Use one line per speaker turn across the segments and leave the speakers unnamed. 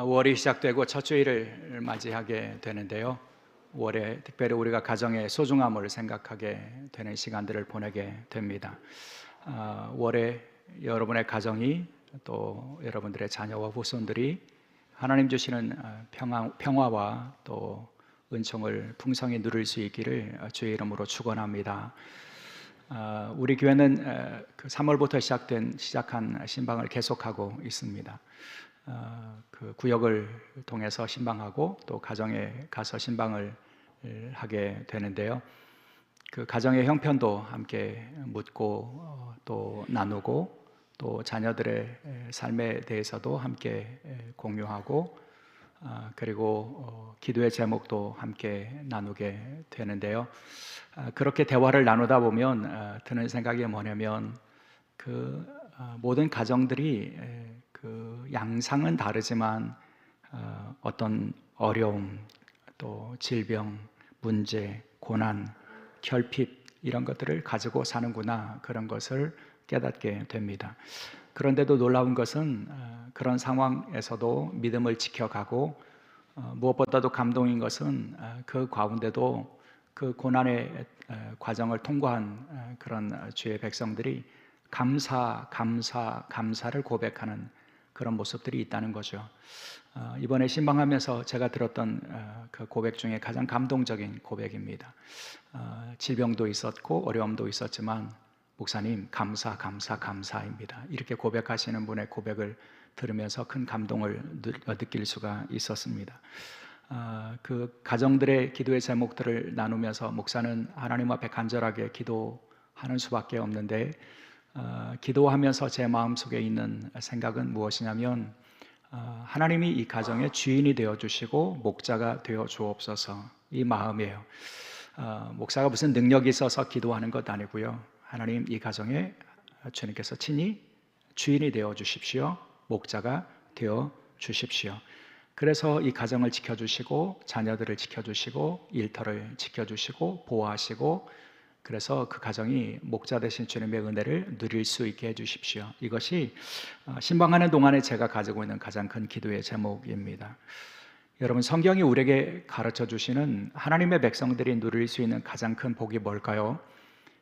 월이 시작되고 첫 주일을 맞이하게 되는데요. 월에 특별히 우리가 가정의 소중함을 생각하게 되는 시간들을 보내게 됩니다. 월에 여러분의 가정이 또 여러분들의 자녀와 후손들이 하나님 주시는 평화와 또 은총을 풍성히 누릴 수 있기를 주의 이름으로 축원합니다. 우리 교회는 3월부터 시작한 신방을 계속하고 있습니다. 그 구역을 통해서 신방하고 또 가정에 가서 신방을 하게 되는데요. 그 가정의 형편도 함께 묻고 또 나누고 또 자녀들의 삶에 대해서도 함께 공유하고 그리고 기도의 제목도 함께 나누게 되는데요. 그렇게 대화를 나누다 보면 드는 생각이 뭐냐면 모든 가정들이 그 양상은 다르지만 어떤 어려움, 또 질병, 문제, 고난, 결핍 이런 것들을 가지고 사는구나, 그런 것을 깨닫게 됩니다. 그런데도 놀라운 것은 그런 상황에서도 믿음을 지켜가고 무엇보다도 감동인 것은 그 가운데도 그 고난의 과정을 통과한 그런 주의 백성들이 감사를 고백하는 그런 모습들이 있다는 거죠. 이번에 신방하면서 제가 들었던 그 고백 중에 가장 감동적인 고백입니다. 질병도 있었고 어려움도 있었지만 목사님 감사입니다. 이렇게 고백하시는 분의 고백을 들으면서 큰 감동을 느낄 수가 있었습니다. 그 가정들의 기도의 제목들을 나누면서 목사는 하나님 앞에 간절하게 기도하는 수밖에 없는데 기도하면서 제 마음속에 있는 생각은 무엇이냐면 하나님이 이 가정의 주인이 되어주시고 목자가 되어 주옵소서, 이 마음이에요. 목사가 무슨 능력이 있어서 기도하는 것 아니고요. 하나님, 이 가정에 주님께서 친히 주인이 되어 주십시오. 목자가 되어 주십시오. 그래서 이 가정을 지켜주시고 자녀들을 지켜주시고 일터를 지켜주시고 보호하시고 그래서 그 가정이 목자 되신 주님의 은혜를 누릴 수 있게 해주십시오. 이것이 신방하는 동안에 제가 가지고 있는 가장 큰 기도의 제목입니다. 여러분, 성경이 우리에게 가르쳐 주시는 하나님의 백성들이 누릴 수 있는 가장 큰 복이 뭘까요?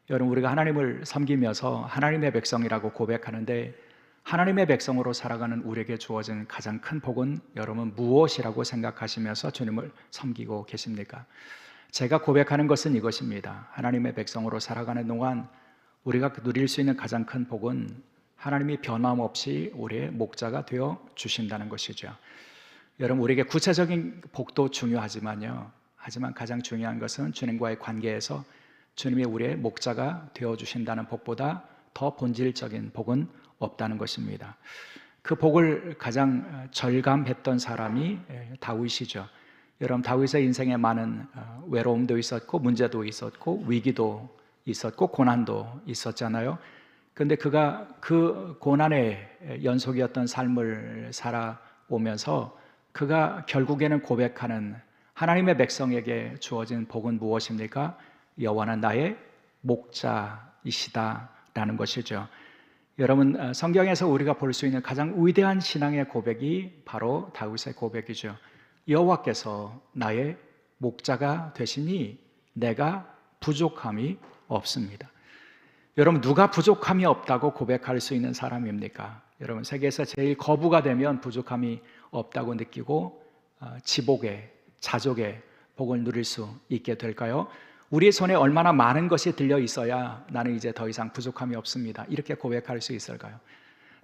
여러분, 우리가 하나님을 섬기면서 하나님의 백성이라고 고백하는데 하나님의 백성으로 살아가는 우리에게 주어진 가장 큰 복은 여러분 무엇이라고 생각하시면서 주님을 섬기고 계십니까? 제가 고백하는 것은 이것입니다. 하나님의 백성으로 살아가는 동안 우리가 누릴 수 있는 가장 큰 복은 하나님이 변함없이 우리의 목자가 되어 주신다는 것이죠. 여러분, 우리에게 구체적인 복도 중요하지만요. 하지만 가장 중요한 것은 주님과의 관계에서 주님이 우리의 목자가 되어 주신다는 복보다 더 본질적인 복은 없다는 것입니다. 그 복을 가장 절감했던 사람이 다윗이죠. 여러분, 다윗의 인생에 많은 외로움도 있었고 문제도 있었고 위기도 있었고 고난도 있었잖아요. 그런데 그가 그 고난의 연속이었던 삶을 살아오면서 그가 결국에는 고백하는 하나님의 백성에게 주어진 복은 무엇입니까? 여호와는 나의 목자이시다라는 것이죠. 여러분, 성경에서 우리가 볼 수 있는 가장 위대한 신앙의 고백이 바로 다윗의 고백이죠. 여호와께서 나의 목자가 되시니 내가 부족함이 없습니다. 여러분, 누가 부족함이 없다고 고백할 수 있는 사람입니까? 여러분, 세계에서 제일 거부가 되면 부족함이 없다고 느끼고 지복의, 자족의 복을 누릴 수 있게 될까요? 우리의 손에 얼마나 많은 것이 들려 있어야 나는 이제 더 이상 부족함이 없습니다, 이렇게 고백할 수 있을까요?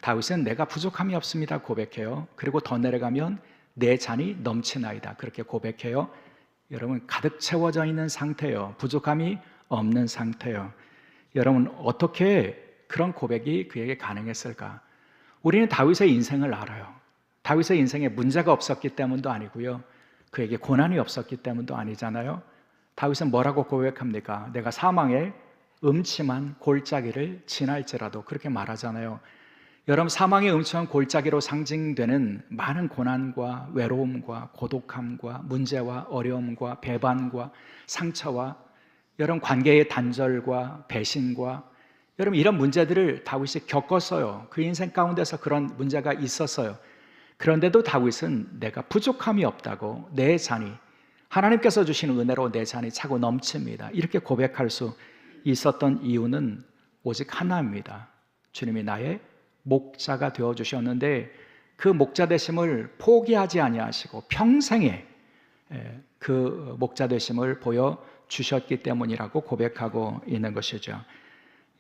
다윗은 내가 부족함이 없습니다 고백해요. 그리고 더 내려가면 내 잔이 넘치나이다, 그렇게 고백해요. 여러분, 가득 채워져 있는 상태예요. 부족함이 없는 상태예요. 여러분, 어떻게 그런 고백이 그에게 가능했을까? 우리는 다윗의 인생을 알아요. 다윗의 인생에 문제가 없었기 때문도 아니고요, 그에게 고난이 없었기 때문도 아니잖아요. 다윗은 뭐라고 고백합니까? 내가 사망의 음침한 골짜기를 지날지라도, 그렇게 말하잖아요. 여러분, 사망의 음침한 골짜기로 상징되는 많은 고난과 외로움과 고독함과 문제와 어려움과 배반과 상처와 여러분 관계의 단절과 배신과 여러분 이런 문제들을 다윗이 겪었어요. 그 인생 가운데서 그런 문제가 있었어요. 그런데도 다윗은 내가 부족함이 없다고, 내 잔이 하나님께서 주신 은혜로 내 잔이 차고 넘칩니다, 이렇게 고백할 수 있었던 이유는 오직 하나입니다. 주님이 나의 목자가 되어주셨는데 그 목자 되심을 포기하지 아니하시고 평생에 그 목자 되심을 보여주셨기 때문이라고 고백하고 있는 것이죠.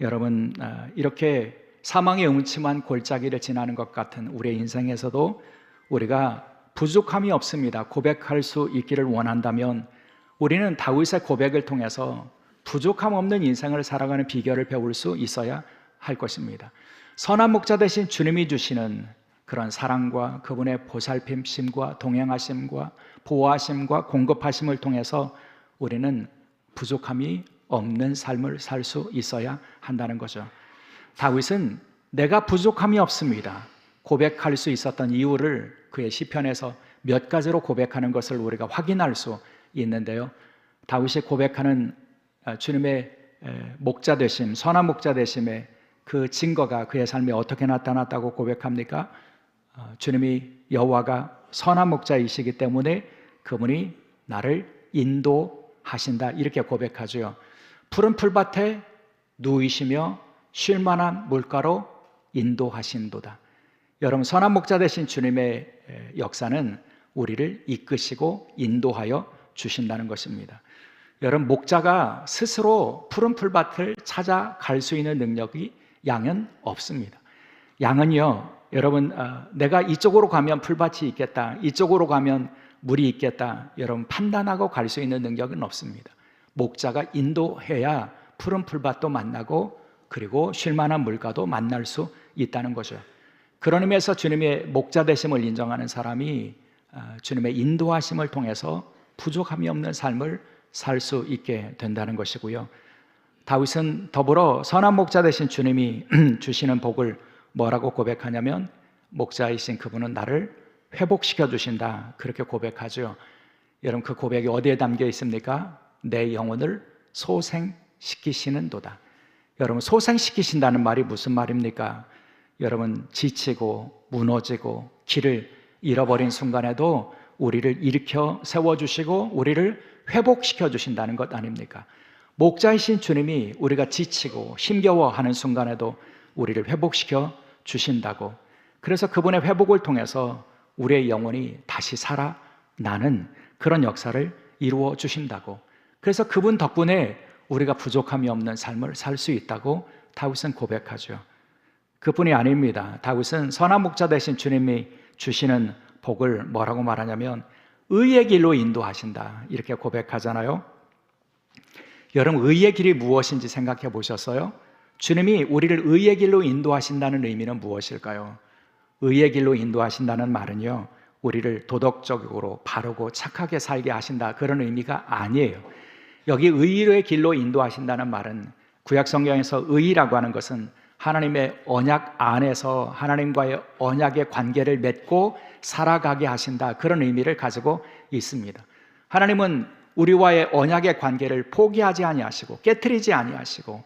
여러분, 이렇게 사망의 음침한 골짜기를 지나는 것 같은 우리의 인생에서도 우리가 부족함이 없습니다 고백할 수 있기를 원한다면 우리는 다윗의 고백을 통해서 부족함 없는 인생을 살아가는 비결을 배울 수 있어야 할 것입니다. 선한 목자 되신 주님이 주시는 그런 사랑과 그분의 보살핌심과 동행하심과 보호하심과 공급하심을 통해서 우리는 부족함이 없는 삶을 살 수 있어야 한다는 거죠. 다윗은 내가 부족함이 없습니다 고백할 수 있었던 이유를 그의 시편에서 몇 가지로 고백하는 것을 우리가 확인할 수 있는데요, 다윗이 고백하는 주님의 목자 되심, 선한 목자 되심의 그 증거가 그의 삶에 어떻게 나타났다고 고백합니까? 주님이 여호와가 선한 목자이시기 때문에 그분이 나를 인도하신다, 이렇게 고백하죠. 푸른 풀밭에 누이시며 쉴 만한 물가로 인도하신도다. 여러분, 선한 목자 되신 주님의 역사는 우리를 이끄시고 인도하여 주신다는 것입니다. 여러분, 목자가 스스로 푸른 풀밭을 찾아갈 수 있는 능력이 양은 없습니다. 양은요, 여러분, 내가 이쪽으로 가면 풀밭이 있겠다, 이쪽으로 가면 물이 있겠다, 여러분 판단하고 갈 수 있는 능력은 없습니다. 목자가 인도해야 푸른 풀밭도 만나고 그리고 쉴만한 물가도 만날 수 있다는 거죠. 그런 의미에서 주님의 목자 되심을 인정하는 사람이 주님의 인도하심을 통해서 부족함이 없는 삶을 살 수 있게 된다는 것이고요, 다윗은 더불어 선한 목자 되신 주님이 주시는 복을 뭐라고 고백하냐면 목자이신 그분은 나를 회복시켜 주신다, 그렇게 고백하죠. 여러분, 그 고백이 어디에 담겨 있습니까? 내 영혼을 소생시키시는 도다. 여러분, 소생시키신다는 말이 무슨 말입니까? 여러분, 지치고 무너지고 길을 잃어버린 순간에도 우리를 일으켜 세워주시고 우리를 회복시켜 주신다는 것 아닙니까? 목자이신 주님이 우리가 지치고 힘겨워하는 순간에도 우리를 회복시켜 주신다고, 그래서 그분의 회복을 통해서 우리의 영혼이 다시 살아나는 그런 역사를 이루어 주신다고, 그래서 그분 덕분에 우리가 부족함이 없는 삶을 살 수 있다고 다윗은 고백하죠. 그뿐이 아닙니다. 다윗은 선한 목자 되신 주님이 주시는 복을 뭐라고 말하냐면 의의 길로 인도하신다, 이렇게 고백하잖아요. 여러분, 의의 길이 무엇인지 생각해 보셨어요? 주님이 우리를 의의 길로 인도하신다는 의미는 무엇일까요? 의의 길로 인도하신다는 말은요, 우리를 도덕적으로 바르고 착하게 살게 하신다, 그런 의미가 아니에요. 여기 의의 길로 인도하신다는 말은 구약 성경에서 의라고 하는 것은 하나님의 언약 안에서 하나님과의 언약의 관계를 맺고 살아가게 하신다, 그런 의미를 가지고 있습니다. 하나님은 우리와의 언약의 관계를 포기하지 아니하시고 깨트리지 아니하시고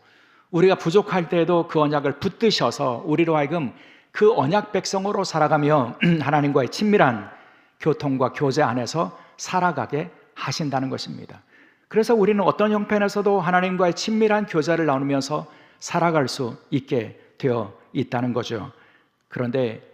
우리가 부족할 때에도 그 언약을 붙드셔서 우리로 하여금 그 언약 백성으로 살아가며 하나님과의 친밀한 교통과 교제 안에서 살아가게 하신다는 것입니다. 그래서 우리는 어떤 형편에서도 하나님과의 친밀한 교제를 나누면서 살아갈 수 있게 되어 있다는 거죠. 그런데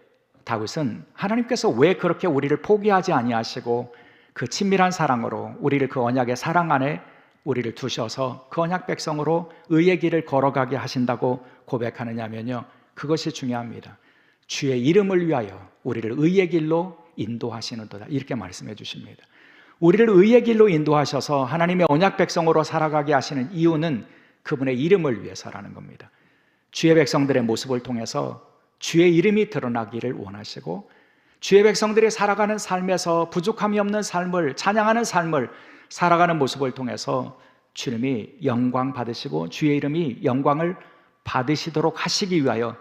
다윗은 하나님께서 왜 그렇게 우리를 포기하지 아니하시고 그 친밀한 사랑으로 우리를 그 언약의 사랑 안에 우리를 두셔서 그 언약 백성으로 의의 길을 걸어가게 하신다고 고백하느냐면요, 그것이 중요합니다. 주의 이름을 위하여 우리를 의의 길로 인도하시는도다, 이렇게 말씀해 주십니다. 우리를 의의 길로 인도하셔서 하나님의 언약 백성으로 살아가게 하시는 이유는 그분의 이름을 위해서라는 겁니다. 주의 백성들의 모습을 통해서 주의 이름이 드러나기를 원하시고 주의 백성들이 살아가는 삶에서 부족함이 없는 삶을 찬양하는 삶을 살아가는 모습을 통해서 주님이 영광 받으시고 주의 이름이 영광을 받으시도록 하시기 위하여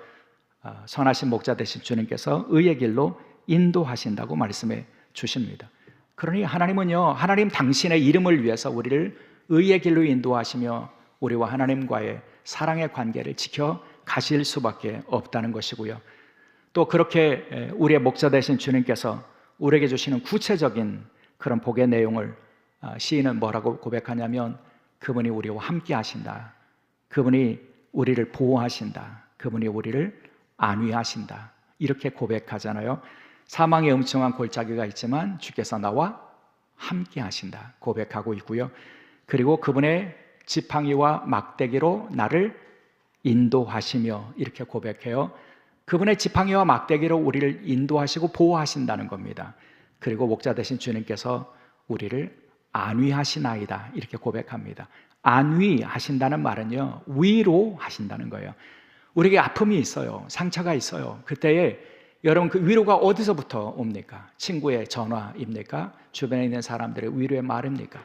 선하신 목자 되신 주님께서 의의 길로 인도하신다고 말씀해 주십니다. 그러니 하나님은요, 하나님 당신의 이름을 위해서 우리를 의의 길로 인도하시며 우리와 하나님과의 사랑의 관계를 지켜 가실 수밖에 없다는 것이고요, 또 그렇게 우리의 목자 되신 주님께서 우리에게 주시는 구체적인 그런 복의 내용을 시인은 뭐라고 고백하냐면 그분이 우리와 함께 하신다. 그분이 우리를 보호하신다. 그분이 우리를 안위하신다. 이렇게 고백하잖아요. 사망의 음침한 골짜기가 있지만 주께서 나와 함께 하신다. 고백하고 있고요. 그리고 그분의 지팡이와 막대기로 나를 인도하시며 이렇게 고백해요. 그분의 지팡이와 막대기로 우리를 인도하시고 보호하신다는 겁니다. 그리고 목자 되신 주님께서 우리를 안위하시나이다 이렇게 고백합니다. 안위하신다는 말은요, 위로하신다는 거예요. 우리에게 아픔이 있어요. 상처가 있어요. 그때에 여러분 그 위로가 어디서부터 옵니까? 친구의 전화입니까? 주변에 있는 사람들의 위로의 말입니까?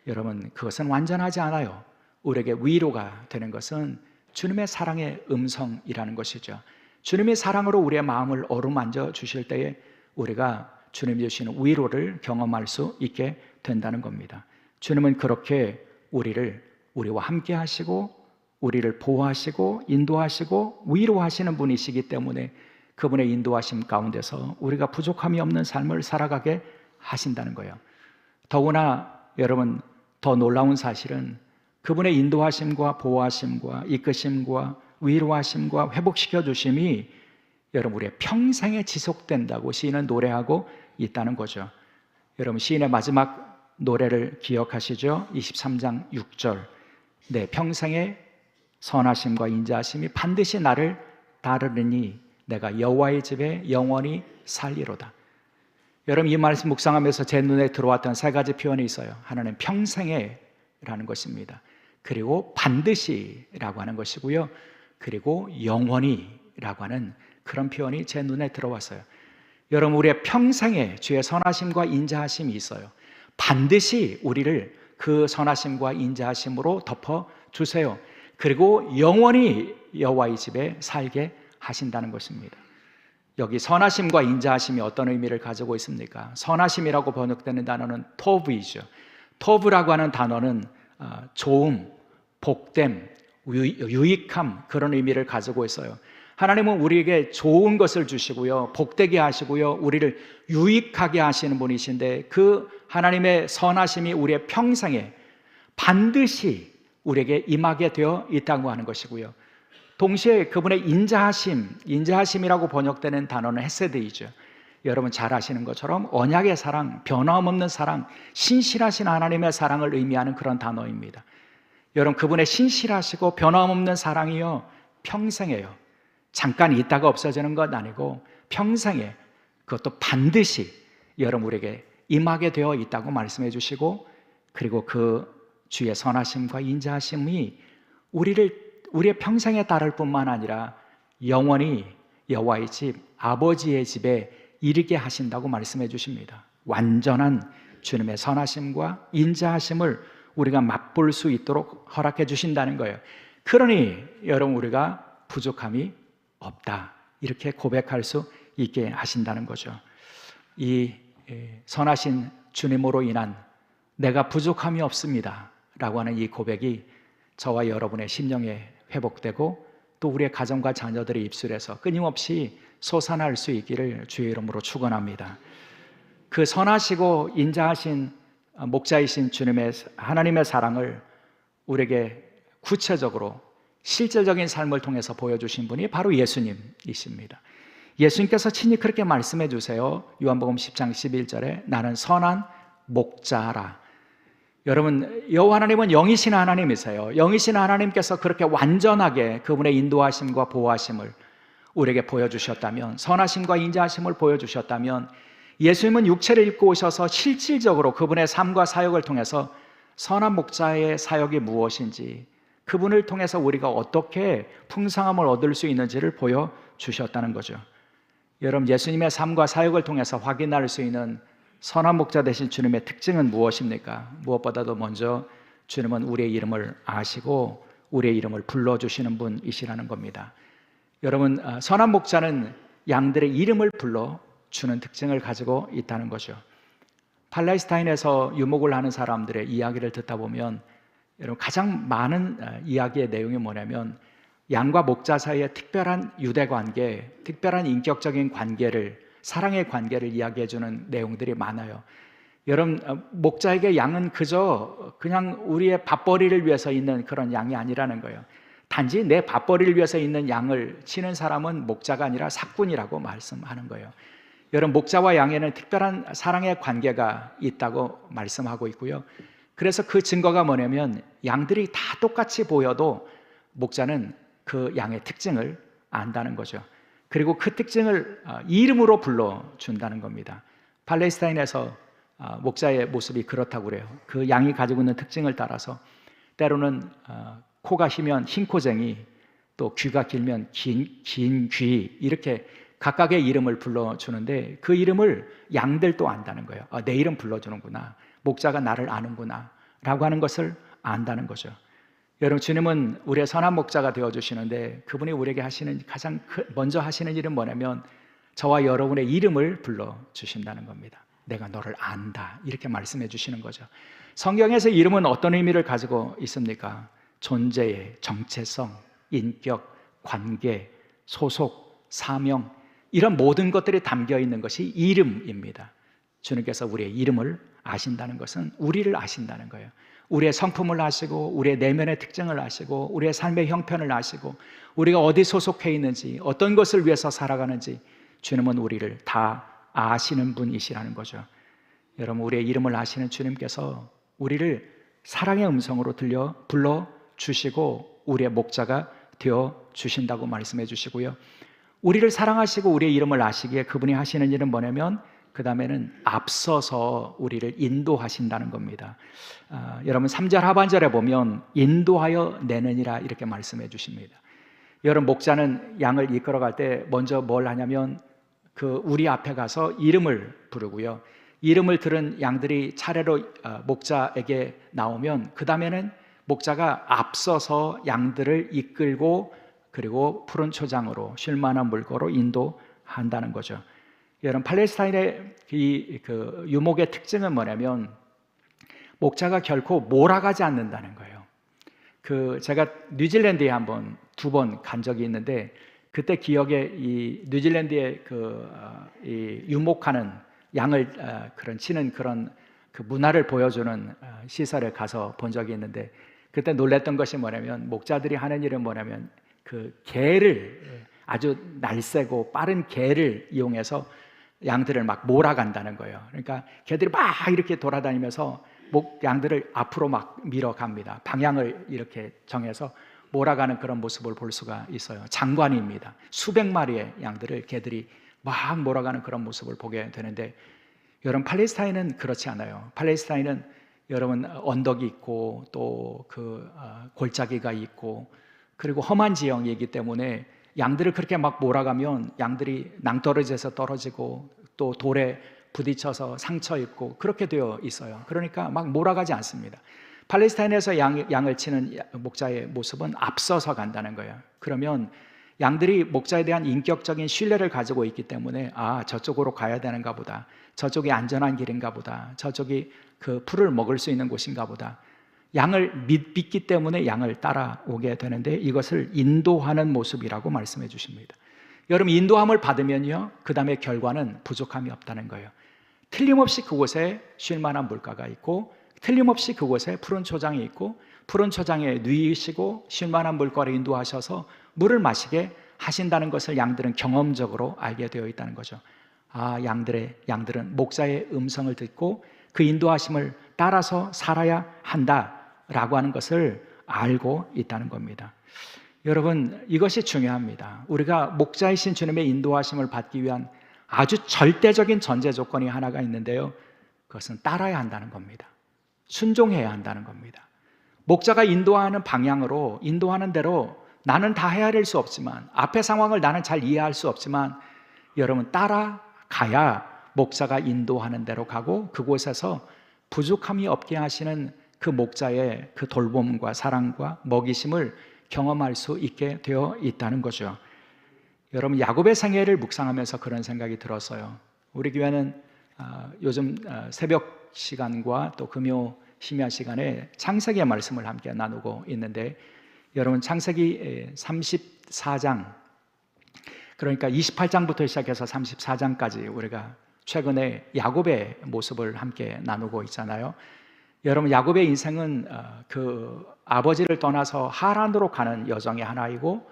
여러분 그것은 완전하지 않아요. 우리에게 위로가 되는 것은 주님의 사랑의 음성이라는 것이죠. 주님의 사랑으로 우리의 마음을 어루만져 주실 때에 우리가 주님이 주시는 위로를 경험할 수 있게 된다는 겁니다. 주님은 그렇게 우리와 함께 하시고 우리를 보호하시고 인도하시고 위로하시는 분이시기 때문에 그분의 인도하심 가운데서 우리가 부족함이 없는 삶을 살아가게 하신다는 거예요. 더구나 여러분 더 놀라운 사실은 그분의 인도하심과 보호하심과 이끄심과 위로하심과 회복시켜 주심이 여러분 우리의 평생에 지속된다고 시인은 노래하고 있다는 거죠. 여러분 시인의 마지막 노래를 기억하시죠? 23장 6절 내 평생에 선하심과 인자하심이 반드시 나를 따르느니 내가 여호와의 집에 영원히 살리로다. 여러분 이 말씀 묵상하면서 제 눈에 들어왔던 세 가지 표현이 있어요. 하나는 평생에 라는 것입니다. 그리고 반드시 라고 하는 것이고요. 그리고 영원히 라고 하는 그런 표현이 제 눈에 들어왔어요. 여러분 우리의 평생에 주의 선하심과 인자하심이 있어요. 반드시 우리를 그 선하심과 인자하심으로 덮어주세요. 그리고 영원히 여호와의 집에 살게 하신다는 것입니다. 여기 선하심과 인자하심이 어떤 의미를 가지고 있습니까? 선하심이라고 번역되는 단어는 토브이죠. 토브라고 하는 단어는 좋음, 복됨, 유익함 그런 의미를 가지고 있어요. 하나님은 우리에게 좋은 것을 주시고요, 복되게 하시고요, 우리를 유익하게 하시는 분이신데 그 하나님의 선하심이 우리의 평생에 반드시 우리에게 임하게 되어 있다고 하는 것이고요. 동시에 그분의 인자하심이라고 번역되는 단어는 헤세드이죠. 여러분 잘 아시는 것처럼 언약의 사랑, 변함없는 사랑, 신실하신 하나님의 사랑을 의미하는 그런 단어입니다. 여러분 그분의 신실하시고 변함없는 사랑이요 평생에요. 잠깐 있다가 없어지는 것 아니고 평생에 그것도 반드시 여러분 우리에게 임하게 되어 있다고 말씀해 주시고 그리고 그 주의 선하심과 인자하심이 우리의 평생에 따를 뿐만 아니라 영원히 여호와의 집, 아버지의 집에 이르게 하신다고 말씀해 주십니다. 완전한 주님의 선하심과 인자하심을 우리가 맛볼 수 있도록 허락해 주신다는 거예요. 그러니 여러분 우리가 부족함이 없다 이렇게 고백할 수 있게 하신다는 거죠. 이 선하신 주님으로 인한 내가 부족함이 없습니다 라고 하는 이 고백이 저와 여러분의 심령에 회복되고 또 우리의 가정과 자녀들의 입술에서 끊임없이 솟아날 수 있기를 주의 이름으로 축원합니다. 그 선하시고 인자하신 목자이신 주님의 하나님의 사랑을 우리에게 구체적으로 실제적인 삶을 통해서 보여주신 분이 바로 예수님이십니다. 예수님께서 친히 그렇게 말씀해 주세요. 요한복음 10장 11절에 나는 선한 목자라. 여러분 여호와 하나님은 영이신 하나님이세요. 영이신 하나님께서 그렇게 완전하게 그분의 인도하심과 보호하심을 우리에게 보여주셨다면, 선하심과 인자하심을 보여주셨다면 예수님은 육체를 입고 오셔서 실질적으로 그분의 삶과 사역을 통해서 선한 목자의 사역이 무엇인지, 그분을 통해서 우리가 어떻게 풍성함을 얻을 수 있는지를 보여주셨다는 거죠. 여러분 예수님의 삶과 사역을 통해서 확인할 수 있는 선한 목자 되신 주님의 특징은 무엇입니까? 무엇보다도 먼저 주님은 우리의 이름을 아시고 우리의 이름을 불러주시는 분이시라는 겁니다. 여러분 선한 목자는 양들의 이름을 불러주는 특징을 가지고 있다는 거죠. 팔레스타인에서 유목을 하는 사람들의 이야기를 듣다 보면 여러분 가장 많은 이야기의 내용이 뭐냐면 양과 목자 사이의 특별한 유대 관계, 특별한 인격적인 관계를, 사랑의 관계를 이야기해 주는 내용들이 많아요. 여러분, 목자에게 양은 그냥 우리의 밥벌이를 위해서 있는 그런 양이 아니라는 거예요. 단지 내 밥벌이를 위해서 있는 양을 치는 사람은 목자가 아니라 삭군이라고 말씀하는 거예요. 여러분, 목자와 양에는 특별한 사랑의 관계가 있다고 말씀하고 있고요. 그래서 그 증거가 뭐냐면 양들이 다 똑같이 보여도 목자는 그 양의 특징을 안다는 거죠. 그리고 그 특징을 이름으로 불러준다는 겁니다. 팔레스타인에서 목자의 모습이 그렇다고 그래요. 그 양이 가지고 있는 특징을 따라서 때로는 코가 희면 흰 코쟁이, 또 귀가 길면 긴 귀, 이렇게 각각의 이름을 불러주는데 그 이름을 양들도 안다는 거예요. 내 이름 불러주는구나, 목자가 나를 아는구나 라고 하는 것을 안다는 거죠. 여러분, 주님은 우리의 선한 목자가 되어주시는데 그분이 우리에게 하시는 가장 먼저 하시는 일은 뭐냐면 저와 여러분의 이름을 불러주신다는 겁니다. 내가 너를 안다, 이렇게 말씀해 주시는 거죠. 성경에서 이름은 어떤 의미를 가지고 있습니까? 존재의 정체성, 인격, 관계, 소속, 사명, 이런 모든 것들이 담겨 있는 것이 이름입니다. 주님께서 우리의 이름을 아신다는 것은 우리를 아신다는 거예요. 우리의 성품을 아시고, 우리의 내면의 특징을 아시고, 우리의 삶의 형편을 아시고, 우리가 어디 소속해 있는지, 어떤 것을 위해서 살아가는지 주님은 우리를 다 아시는 분이시라는 거죠. 여러분, 우리의 이름을 아시는 주님께서 우리를 사랑의 음성으로 불러주시고 우리의 목자가 되어주신다고 말씀해 주시고요. 우리를 사랑하시고 우리의 이름을 아시기에 그분이 하시는 일은 뭐냐면 그 다음에는 앞서서 우리를 인도하신다는 겁니다. 여러분, 3절 하반절에 보면 인도하여 내느니라 이렇게 말씀해 주십니다. 여러분, 목자는 양을 이끌어갈 때 먼저 뭘 하냐면 우리 앞에 가서 이름을 부르고요. 이름을 들은 양들이 차례로 목자에게 나오면 그 다음에는 목자가 앞서서 양들을 이끌고 그리고 푸른 초장으로 쉴만한 물거로 인도한다는 거죠. 여러분, 팔레스타인의 그 유목의 특징은 뭐냐면 목자가 결코 몰아가지 않는다는 거예요. 제가 뉴질랜드에 두 번 간 적이 있는데 그때 기억에 이 뉴질랜드의 이 유목하는 양을 치는 그런 그 문화를 보여주는 시설에 가서 본 적이 있는데 그때 놀랬던 것이 뭐냐면 목자들이 하는 일은 뭐냐면 개를, 아주 날쌔고 빠른 개를 이용해서 양들을 막 몰아간다는 거예요. 그러니까 개들이 막 이렇게 돌아다니면서 양들을 앞으로 막 밀어갑니다. 방향을 이렇게 정해서 몰아가는 그런 모습을 볼 수가 있어요. 장관입니다. 수백 마리의 양들을 개들이 막 몰아가는 그런 모습을 보게 되는데 여러분, 팔레스타인은 그렇지 않아요. 팔레스타인은 여러분 언덕이 있고 또 골짜기가 있고 그리고 험한 지형이기 때문에 양들을 그렇게 막 몰아가면 양들이 낭떠러지에서 떨어지고 또 돌에 부딪혀서 상처 입고 그렇게 되어 있어요. 그러니까 막 몰아가지 않습니다. 팔레스타인에서 양을 치는 목자의 모습은 앞서서 간다는 거예요. 그러면 양들이 목자에 대한 인격적인 신뢰를 가지고 있기 때문에 저쪽으로 가야 되는가 보다, 저쪽이 안전한 길인가 보다, 저쪽이 그 풀을 먹을 수 있는 곳인가 보다, 양을 믿기 때문에 양을 따라오게 되는데 이것을 인도하는 모습이라고 말씀해 주십니다. 여러분, 인도함을 받으면요, 그 다음에 결과는 부족함이 없다는 거예요. 틀림없이 그곳에 쉴만한 물가가 있고 틀림없이 그곳에 푸른 초장이 있고 푸른 초장에 누이시고 쉴만한 물가를 인도하셔서 물을 마시게 하신다는 것을 양들은 경험적으로 알게 되어 있다는 거죠. 양들은 목자의 음성을 듣고 그 인도하심을 따라서 살아야 한다라고 하는 것을 알고 있다는 겁니다. 여러분, 이것이 중요합니다. 우리가 목자이신 주님의 인도하심을 받기 위한 아주 절대적인 전제 조건이 하나가 있는데요, 그것은 따라야 한다는 겁니다. 순종해야 한다는 겁니다. 목자가 인도하는 방향으로, 인도하는 대로 나는 다 헤아릴 수 없지만, 앞의 상황을 나는 잘 이해할 수 없지만 여러분, 따라가야 목자가 인도하는 대로 가고 그곳에서 부족함이 없게 하시는 그 목자의 그 돌봄과 사랑과 먹이심을 경험할 수 있게 되어 있다는 거죠. 여러분, 야곱의 생애를 묵상하면서 그런 생각이 들었어요. 우리 교회는 요즘 새벽 시간과 또 금요 심야 시간에 창세기의 말씀을 함께 나누고 있는데 여러분 창세기 34장, 그러니까 28장부터 시작해서 34장까지 우리가 최근에 야곱의 모습을 함께 나누고 있잖아요. 여러분 야곱의 인생은 그 아버지를 떠나서 하란으로 가는 여정의 하나이고,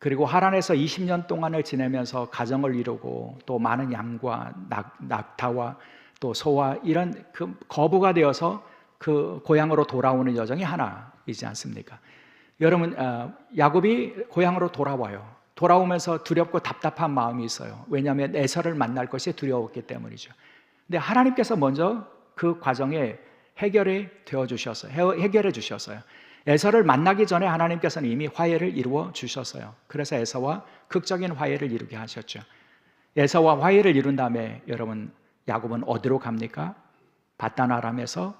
그리고 하란에서 20년 동안을 지내면서 가정을 이루고 또 많은 양과 낙타와 또 소와 이런 그 거부가 되어서 그 고향으로 돌아오는 여정이 하나이지 않습니까? 여러분 야곱이 고향으로 돌아와요. 돌아오면서 두렵고 답답한 마음이 있어요. 왜냐하면 에서를 만날 것이 두려웠기 때문이죠. 근데 하나님께서 먼저 그 과정에 해결해 주셨어요. 에서를 만나기 전에 하나님께서는 이미 화해를 이루어 주셨어요. 그래서 에서와 극적인 화해를 이루게 하셨죠. 에서와 화해를 이룬 다음에 여러분 야곱은 어디로 갑니까? 바단 아람에서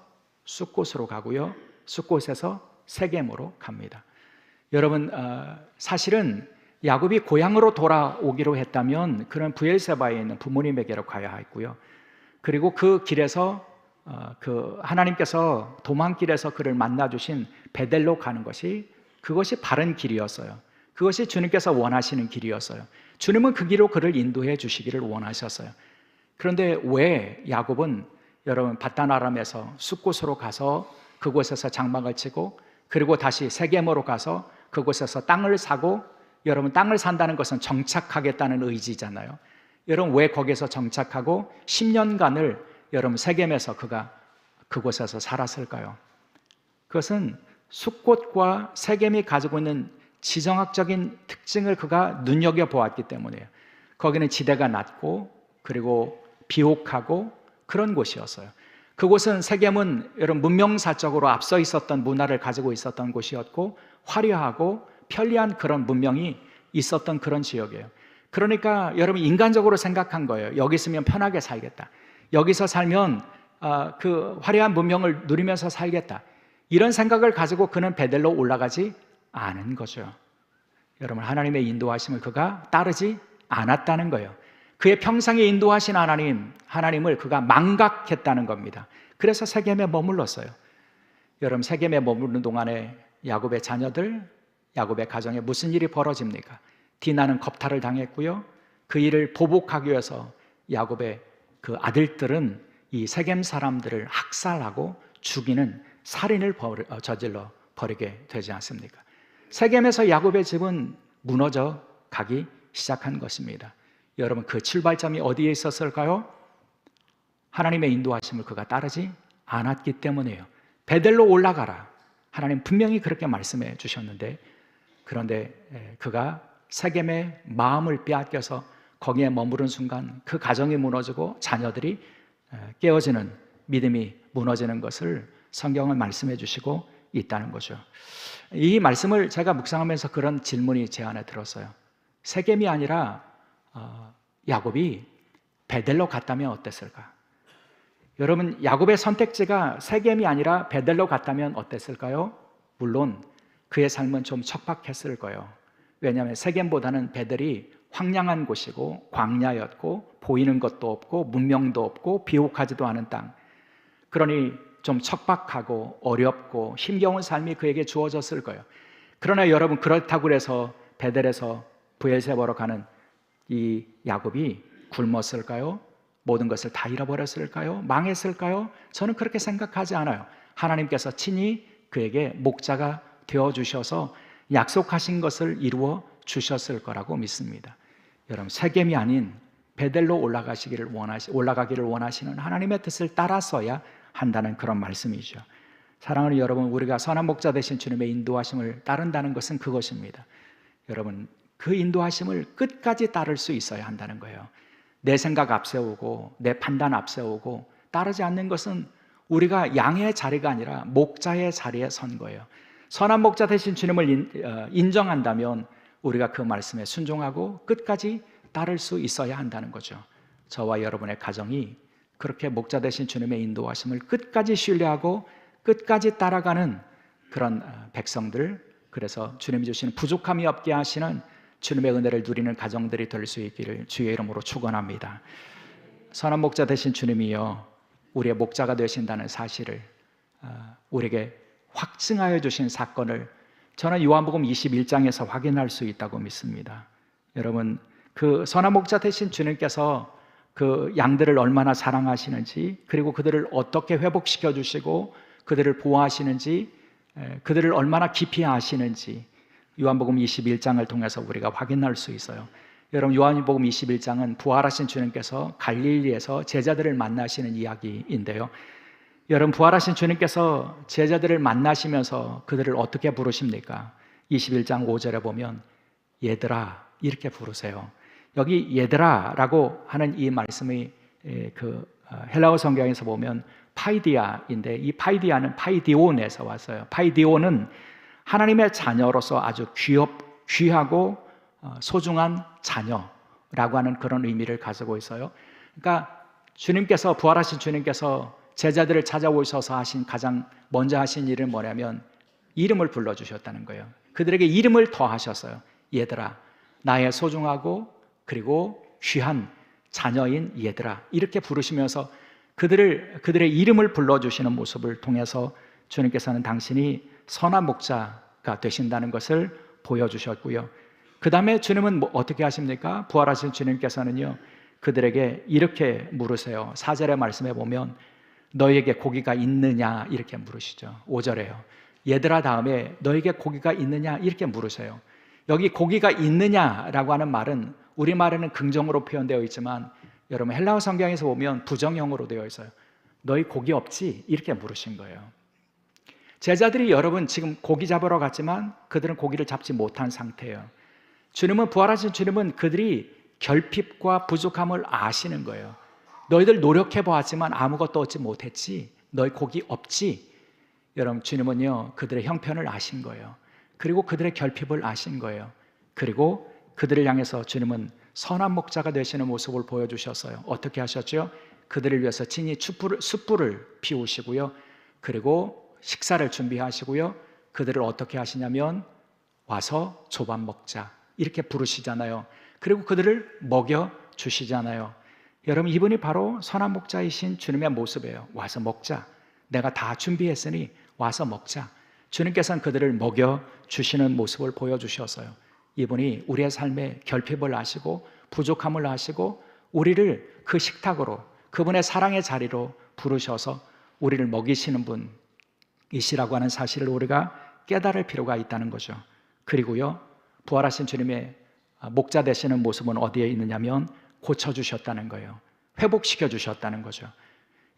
숫곳으로 가고요. 숫곳에서 세겜으로 갑니다. 여러분 사실은 야곱이 고향으로 돌아오기로 했다면 그는 브엘세바에 있는 부모님에게로 가야 했고요. 그리고 그 길에서 그 하나님께서 도망길에서 그를 만나주신 베델로 가는 그것이 바른 길이었어요. 그것이 주님께서 원하시는 길이었어요. 주님은 그 길로 그를 인도해 주시기를 원하셨어요. 그런데 왜 야곱은 여러분 바단 아람에서 숫곳으로 가서 그곳에서 장막을 치고 그리고 다시 세겜으로 가서 그곳에서 땅을 사고, 여러분 땅을 산다는 것은 정착하겠다는 의지잖아요. 여러분 왜 거기서 정착하고 10년간을 여러분 세겜에서 그가 그곳에서 살았을까요? 그것은 숫곳과 세겜이 가지고 있는 지정학적인 특징을 그가 눈여겨보았기 때문이에요. 거기는 지대가 낮고 그리고 비옥하고 그런 곳이었어요. 그곳은 세겜은 여러분 문명사적으로 앞서 있었던 문화를 가지고 있었던 곳이었고 화려하고 편리한 그런 문명이 있었던 그런 지역이에요. 그러니까 여러분 인간적으로 생각한 거예요. 여기 있으면 편하게 살겠다. 여기서 살면 그 화려한 문명을 누리면서 살겠다. 이런 생각을 가지고 그는 베델로 올라가지 않은 거죠. 여러분 하나님의 인도하심을 그가 따르지 않았다는 거예요. 그의 평생에 인도하신 하나님을 그가 망각했다는 겁니다. 그래서 세겜에 머물렀어요. 여러분 세겜에 머무르는 동안에 야곱의 자녀들, 야곱의 가정에 무슨 일이 벌어집니까? 디나는 겁탈을 당했고요. 그 일을 보복하기 위해서 야곱의 그 아들들은 이 세겜 사람들을 학살하고 죽이는 살인을 저질러 버리게 되지 않습니까? 세겜에서 야곱의 집은 무너져 가기 시작한 것입니다. 여러분 그 출발점이 어디에 있었을까요? 하나님의 인도하심을 그가 따르지 않았기 때문이에요. 베델로 올라가라. 하나님 분명히 그렇게 말씀해 주셨는데, 그런데 그가 세겜의 마음을 빼앗겨서 거기에 머무른 순간 그 가정이 무너지고 자녀들이 깨어지는, 믿음이 무너지는 것을 성경은 말씀해 주시고 있다는 거죠. 이 말씀을 제가 묵상하면서 그런 질문이 제 안에 들었어요. 세겜이 아니라 야곱이 베델로 갔다면 어땠을까? 여러분 야곱의 선택지가 세겜이 아니라 베델로 갔다면 어땠을까요? 물론 그의 삶은 좀 척박했을 거예요. 왜냐하면 세겜보다는 베델이 황량한 곳이고 광야였고 보이는 것도 없고 문명도 없고 비옥하지도 않은 땅, 그러니 좀 척박하고 어렵고 힘겨운 삶이 그에게 주어졌을 거예요. 그러나 여러분 그렇다고 해서 베델에서 브엘세바로 가는 이 야곱이 굶었을까요? 모든 것을 다 잃어버렸을까요? 망했을까요? 저는 그렇게 생각하지 않아요. 하나님께서 친히 그에게 목자가 되어주셔서 약속하신 것을 이루어 주셨을 거라고 믿습니다. 여러분 세겜이 아닌 베델로 올라가기를 원하시는 하나님의 뜻을 따라서야 한다는 그런 말씀이죠. 사랑하는 여러분, 우리가 선한 목자 되신 주님의 인도하심을 따른다는 것은 그것입니다. 여러분 그 인도하심을 끝까지 따를 수 있어야 한다는 거예요. 내 생각 앞세우고 내 판단 앞세우고 따르지 않는 것은 우리가 양의 자리가 아니라 목자의 자리에 선 거예요. 선한 목자 되신 주님을 인정한다면 우리가 그 말씀에 순종하고 끝까지 따를 수 있어야 한다는 거죠. 저와 여러분의 가정이 그렇게 목자 되신 주님의 인도하심을 끝까지 신뢰하고 끝까지 따라가는 그런 백성들, 그래서 주님이 주시는 부족함이 없게 하시는 주님의 은혜를 누리는 가정들이 될 수 있기를 주의 이름으로 축원합니다. 선한 목자 되신 주님이요 우리의 목자가 되신다는 사실을 우리에게 확증하여 주신 사건을 저는 요한복음 21장에서 확인할 수 있다고 믿습니다. 여러분, 그 선한 목자 되신 주님께서 그 양들을 얼마나 사랑하시는지, 그리고 그들을 어떻게 회복시켜 주시고 그들을 보호하시는지, 그들을 얼마나 깊이 아시는지 요한복음 21장을 통해서 우리가 확인할 수 있어요. 여러분, 요한복음 21장은 부활하신 주님께서 갈릴리에서 제자들을 만나시는 이야기인데요. 여러분, 부활하신 주님께서 제자들을 만나시면서 그들을 어떻게 부르십니까? 21장 5절에 보면 얘들아 이렇게 부르세요. 여기 얘들아라고 하는 이 말씀이 헬라어 성경에서 보면 파이디아인데, 이 파이디아는 파이디온에서 왔어요. 파이디온은 하나님의 자녀로서 아주 귀하고 소중한 자녀라고 하는 그런 의미를 가지고 있어요. 그러니까 주님께서, 부활하신 주님께서 제자들을 찾아오셔서 가장 먼저 하신 일은 뭐냐면 이름을 불러주셨다는 거예요. 그들에게 이름을 더하셨어요. 얘들아, 나의 소중하고 그리고 귀한 자녀인 얘들아, 이렇게 부르시면서 그들의 이름을 불러주시는 모습을 통해서 주님께서는 당신이 선한 목자가 되신다는 것을 보여주셨고요. 그 다음에 주님은 어떻게 하십니까? 부활하신 주님께서는요, 그들에게 이렇게 물으세요. 4절의 말씀에 보면 너에게 고기가 있느냐 이렇게 물으시죠. 5절에요. 얘들아 다음에 너에게 고기가 있느냐 이렇게 물으세요. 여기 고기가 있느냐라고 하는 말은 우리말에는 긍정으로 표현되어 있지만 여러분, 헬라어 성경에서 보면 부정형으로 되어 있어요. 너희 고기 없지? 이렇게 물으신 거예요. 제자들이 여러분 지금 고기 잡으러 갔지만 그들은 고기를 잡지 못한 상태예요. 주님은, 부활하신 주님은 그들이 결핍과 부족함을 아시는 거예요. 너희들 노력해 보았지만 아무것도 얻지 못했지? 너희 고기 없지? 여러분, 주님은요 그들의 형편을 아신 거예요. 그리고 그들의 결핍을 아신 거예요. 그리고 그들을 향해서 주님은 선한 목자가 되시는 모습을 보여주셨어요. 어떻게 하셨죠? 그들을 위해서 친히 숯불을 피우시고요, 그리고 식사를 준비하시고요, 그들을 어떻게 하시냐면 와서 조밥 먹자 이렇게 부르시잖아요. 그리고 그들을 먹여 주시잖아요. 여러분, 이분이 바로 선한 목자이신 주님의 모습이에요. 와서 먹자, 내가 다 준비했으니 와서 먹자. 주님께서는 그들을 먹여 주시는 모습을 보여주셨어요. 이분이 우리의 삶에 결핍을 아시고 부족함을 아시고 우리를 그 식탁으로, 그분의 사랑의 자리로 부르셔서 우리를 먹이시는 분이시라고 하는 사실을 우리가 깨달을 필요가 있다는 거죠. 그리고요, 부활하신 주님의 목자 되시는 모습은 어디에 있느냐면 고쳐주셨다는 거예요. 회복시켜 주셨다는 거죠.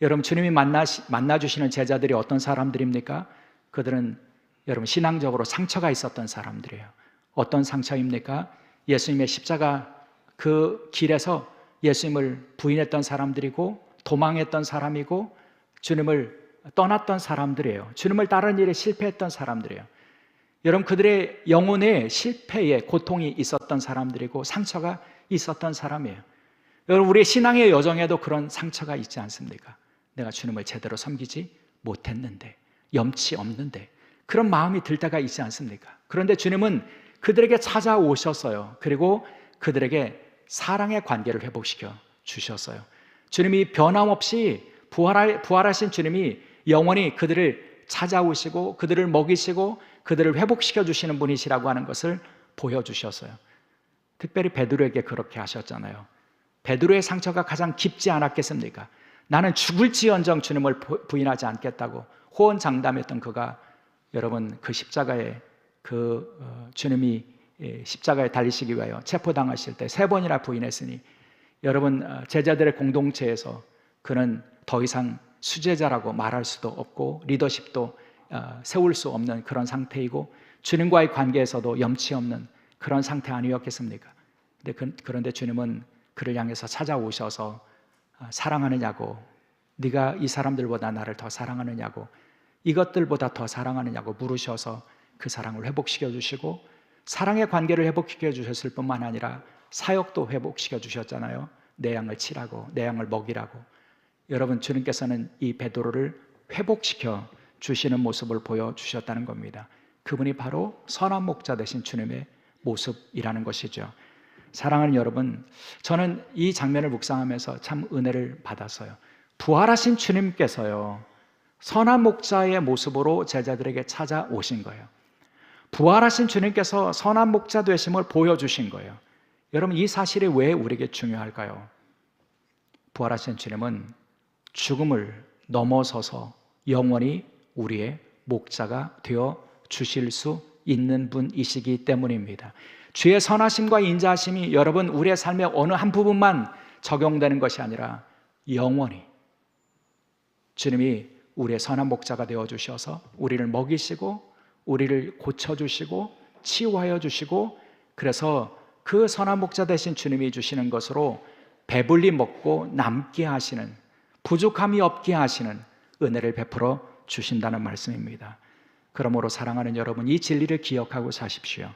여러분, 주님이 만나주시는 제자들이 어떤 사람들입니까? 그들은 여러분 신앙적으로 상처가 있었던 사람들이에요. 어떤 상처입니까? 예수님의 십자가 그 길에서 예수님을 부인했던 사람들이고 도망했던 사람이고 주님을 떠났던 사람들이에요. 주님을 따르는 일에 실패했던 사람들이에요. 여러분, 그들의 영혼에 실패에 고통이 있었던 사람들이고 상처가 있었던 사람이에요. 여러분, 우리의 신앙의 여정에도 그런 상처가 있지 않습니까? 내가 주님을 제대로 섬기지 못했는데, 염치 없는데, 그런 마음이 들 때가 있지 않습니까? 그런데 주님은 그들에게 찾아오셨어요. 그리고 그들에게 사랑의 관계를 회복시켜 주셨어요. 주님이 변함없이 부활하신 주님이 영원히 그들을 찾아오시고 그들을 먹이시고 그들을 회복시켜 주시는 분이시라고 하는 것을 보여주셨어요. 특별히 베드로에게 그렇게 하셨잖아요. 베드로의 상처가 가장 깊지 않았겠습니까? 나는 죽을지언정 주님을 부인하지 않겠다고 호언장담했던 그가, 여러분, 그 십자가에 주님이 십자가에 달리시기 위하여 체포당하실 때 3번이나 부인했으니, 여러분, 제자들의 공동체에서 그는 더 이상 수제자라고 말할 수도 없고 리더십도 세울 수 없는 그런 상태이고 주님과의 관계에서도 염치 없는 그런 상태 아니었겠습니까? 그런데 주님은 그를 향해서 찾아오셔서 사랑하느냐고, 네가 이 사람들보다 나를 더 사랑하느냐고, 이것들보다 더 사랑하느냐고 물으셔서 그 사랑을 회복시켜 주시고 사랑의 관계를 회복시켜 주셨을 뿐만 아니라 사역도 회복시켜 주셨잖아요. 내 양을 치라고, 내 양을 먹이라고. 여러분, 주님께서는 이 베드로를 회복시켜 주시는 모습을 보여주셨다는 겁니다. 그분이 바로 선한 목자 되신 주님의 모습이라는 것이죠. 사랑하는 여러분, 저는 이 장면을 묵상하면서 참 은혜를 받았어요. 부활하신 주님께서요, 선한 목자의 모습으로 제자들에게 찾아오신 거예요. 부활하신 주님께서 선한 목자 되심을 보여주신 거예요. 여러분, 이 사실이 왜 우리에게 중요할까요? 부활하신 주님은 죽음을 넘어서서 영원히 우리의 목자가 되어 주실 수 있는 분이시기 때문입니다. 주의 선하심과 인자하심이 여러분 우리의 삶의 어느 한 부분만 적용되는 것이 아니라 영원히 주님이 우리의 선한 목자가 되어 주셔서 우리를 먹이시고 우리를 고쳐주시고 치유하여 주시고, 그래서 그 선한 목자 되신 주님이 주시는 것으로 배불리 먹고 남게 하시는, 부족함이 없게 하시는 은혜를 베풀어 주신다는 말씀입니다. 그러므로 사랑하는 여러분, 이 진리를 기억하고 사십시오.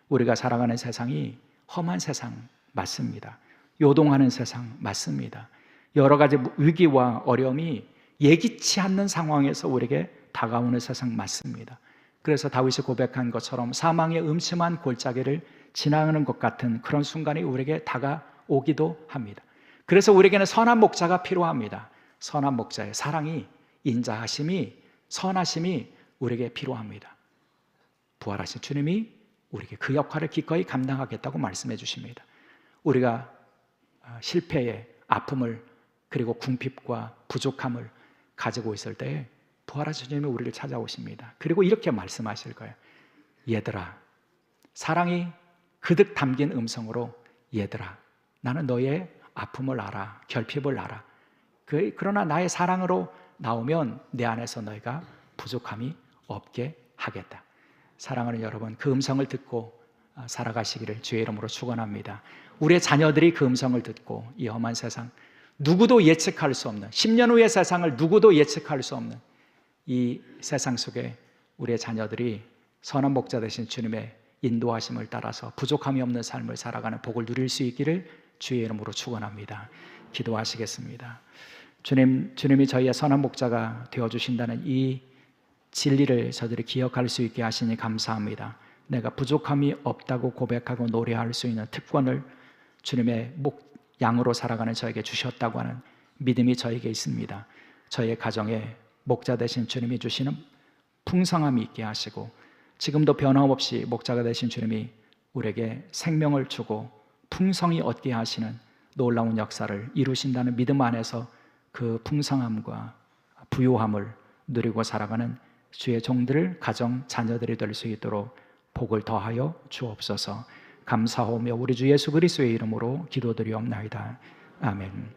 우리가 살아가는 세상이 험한 세상 맞습니다. 요동하는 세상 맞습니다. 여러 가지 위기와 어려움이 예기치 않는 상황에서 우리에게 다가오는 세상 맞습니다. 그래서 다윗이 고백한 것처럼 사망의 음침한 골짜기를 지나가는 것 같은 그런 순간이 우리에게 다가오기도 합니다. 그래서 우리에게는 선한 목자가 필요합니다. 선한 목자의 사랑이, 인자하심이, 선하심이 우리에게 필요합니다. 부활하신 주님이 우리에게 그 역할을 기꺼이 감당하겠다고 말씀해 주십니다. 우리가 실패의 아픔을, 그리고 궁핍과 부족함을 가지고 있을 때 부활하신 주님이 우리를 찾아오십니다. 그리고 이렇게 말씀하실 거예요. 얘들아, 사랑이 그득 담긴 음성으로, 얘들아, 나는 너의 아픔을 알아, 결핍을 알아. 그러나 나의 사랑으로 나오면 내 안에서 너희가 부족함이 없게 하겠다. 사랑하는 여러분, 그 음성을 듣고 살아가시기를 주의 이름으로 축원합니다. 우리의 자녀들이 그 음성을 듣고 이 험한 세상, 누구도 예측할 수 없는, 10년 후의 세상을 누구도 예측할 수 없는 이 세상 속에 우리의 자녀들이 선한 목자 되신 주님의 인도하심을 따라서 부족함이 없는 삶을 살아가는 복을 누릴 수 있기를 주의 이름으로 축원합니다. 기도하시겠습니다. 주님이 저희의 선한 목자가 되어주신다는 이 진리를 저들이 기억할 수 있게 하시니 감사합니다. 내가 부족함이 없다고 고백하고 노래할 수 있는 특권을 주님의 양으로 살아가는 저에게 주셨다고 하는 믿음이 저에게 있습니다. 저희의 가정에 목자 되신 주님이 주시는 풍성함이 있게 하시고, 지금도 변함없이 목자가 되신 주님이 우리에게 생명을 주고 풍성히 얻게 하시는 놀라운 역사를 이루신다는 믿음 안에서 그 풍성함과 부요함을 누리고 살아가는 주의 종들, 가정, 자녀들이 될 수 있도록 복을 더하여 주옵소서. 감사하며 우리 주 예수 그리스도의 이름으로 기도드리옵나이다. 아멘.